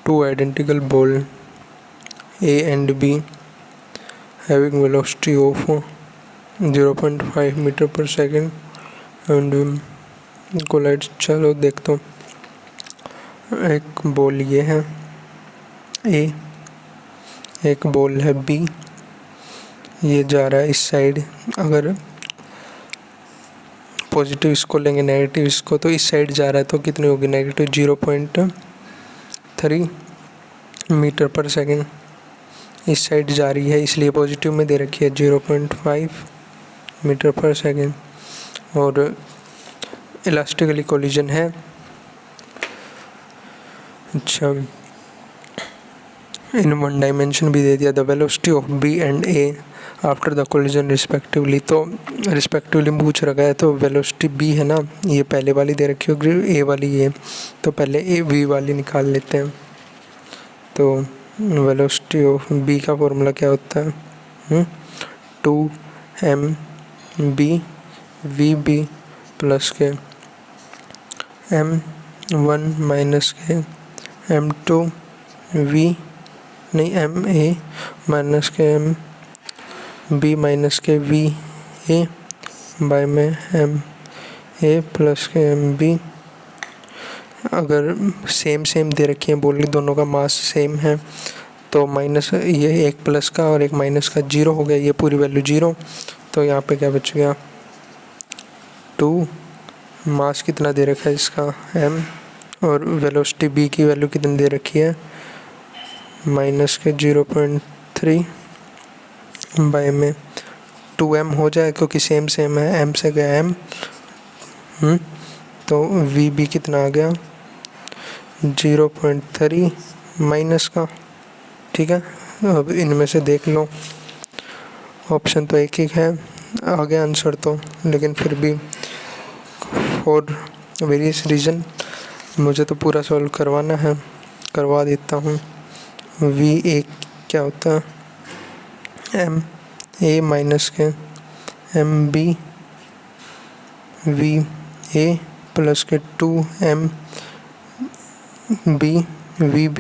two identical ball A and B having velocity of 0.5 metre पर second and collide. चलो देखता हूँ, एक बॉल ये है A, एक बॉल है B, ये जा रहा है इस साइड। अगर पॉजिटिव इसको लेंगे नेगेटिव इसको, तो इस साइड जा रहा है तो कितनी होगी नेगेटिव 0.3 मीटर पर सेकेंड। इस साइड जा रही है इसलिए पॉजिटिव में दे रखी है 0.5 मीटर पर सेकेंड। और इलास्टिकली कोलिजन है। अच्छा, इन वन डायमेंशन भी दे दिया। The velocity of B and A after the collision respectively, तो रिस्पेक्टिवली पूछ रखा है तो वेलोसिटी B है ना, ये पहले वाली दे रखी होगी, A वाली ये, तो पहले V वाली निकाल लेते हैं। तो वेलोसिटी ऑफ B का फॉर्मूला क्या होता है 2mb VB प्लस के m1 माइनस के m2 V नहीं MA माइनस के MB माइनस के VA बाय में MA प्लस के MB। अगर सेम दे रखी है, बोल दोनों का मास सेम है, तो माइनस ये एक प्लस का और एक माइनस का 0 हो गया, ये पूरी वैल्यू 0। तो यहाँ पे क्या बच गया 2, मास कितना दे रखा है इसका m, और वेलोसिटी B की वैल्यू कितनी दे रखी है माइनस के 0.3 बाय में 2m हो जाए क्योंकि सेम है, m से गया m। तो VB कितना आ गया 0.3 माइनस का। ठीक है, अब इनमें से देख लो, ऑप्शन तो एक ही है, आ गया आंसर तो, लेकिन फिर भी फॉर वेरियस रीज़न मुझे तो पूरा सॉल्व करवाना है, करवा देता हूँ। VA क्या होता है MA माइनस के MB VA प्लस के 2MB VB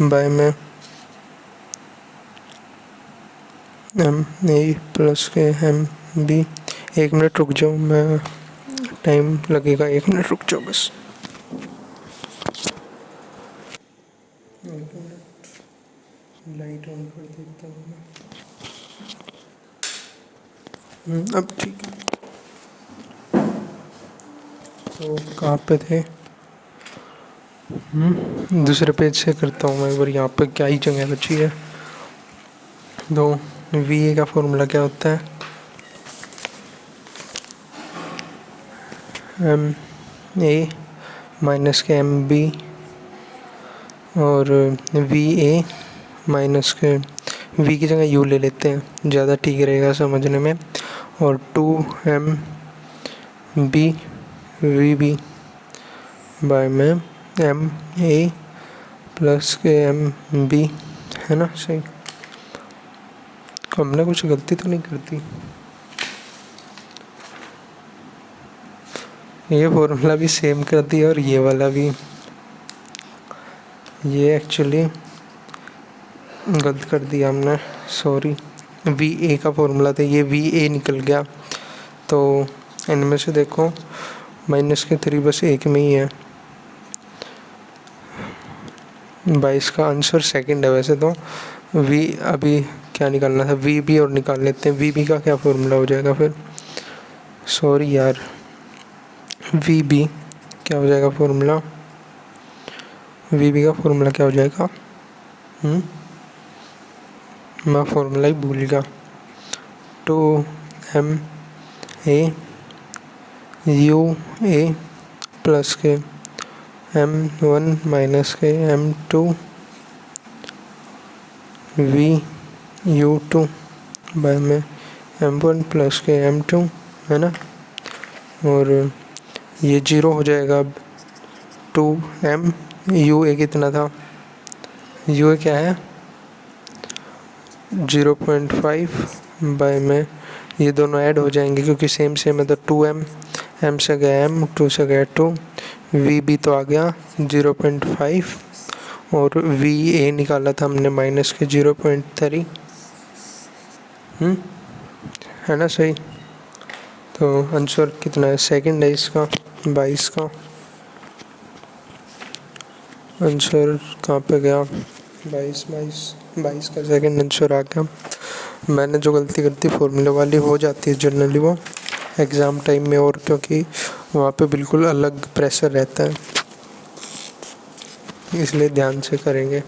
बाय में MA प्लस के MB। 1 मिनट रुक जाओ, मैं टाइम लगेगा, 1 मिनट रुक जाओ बस। लाइट ऑन कर देता हूँ मैं। अब ठीक है, तो कहाँ पे थे? दूसरे पेज से करता हूँ मैं एक बार। यहाँ पे क्या ही जगह बची है। तो VA का फॉर्मूला क्या होता है MA माइनस के MB और VA माइनस के V की जगह U ले लेते हैं, ज़्यादा ठीक रहेगा समझने में, और 2MB VB बाय में MA प्लस के MB, है ना सही? हमने कुछ गलती तो नहीं करती? ये फॉर्मूला भी सेम कर दिया और ये वाला भी, ये एक्चुअली गलत कर दिया हमने, सॉरी। VA का फॉर्मूला था, ये VA निकल गया। तो इनमें से देखो माइनस के 3 बस एक में ही है। 22 का आंसर सेकंड है वैसे तो। अभी क्या निकालना था VB और निकाल लेते हैं। VB का क्या फॉर्मूला हो जाएगा फिर, सॉरी यार, VB क्या हो जाएगा फॉर्मूला, VB का फॉर्मूला क्या हो जाएगा, मैं फॉर्मूला ही भूल गया। 2MA UA प्लस के M1 माइनस के M2 VU2 बाय में M1 प्लस के M2, है ना। और ये 0 हो जाएगा। अब 2M UA कितना था, UA क्या है 0.5 बाय में, ये दोनों ऐड हो जाएंगे क्योंकि सेम है, तो 2M, M से गया M, 2 से गया 2, VB तो आ गया 0.5 और वी ए निकाला था हमने माइनस के 0.3, है ना सही। तो आंसर कितना है, सेकंड है इसका 22 का। आंसर कहाँ पे गया, 22 का सेकंड आंसर आ गया। मैंने जो गलती करती फॉर्मूले वाली हो जाती है जनरली वो एग्ज़ाम टाइम में, और क्योंकि वहाँ पे बिल्कुल अलग प्रेशर रहता है, इसलिए ध्यान से करेंगे।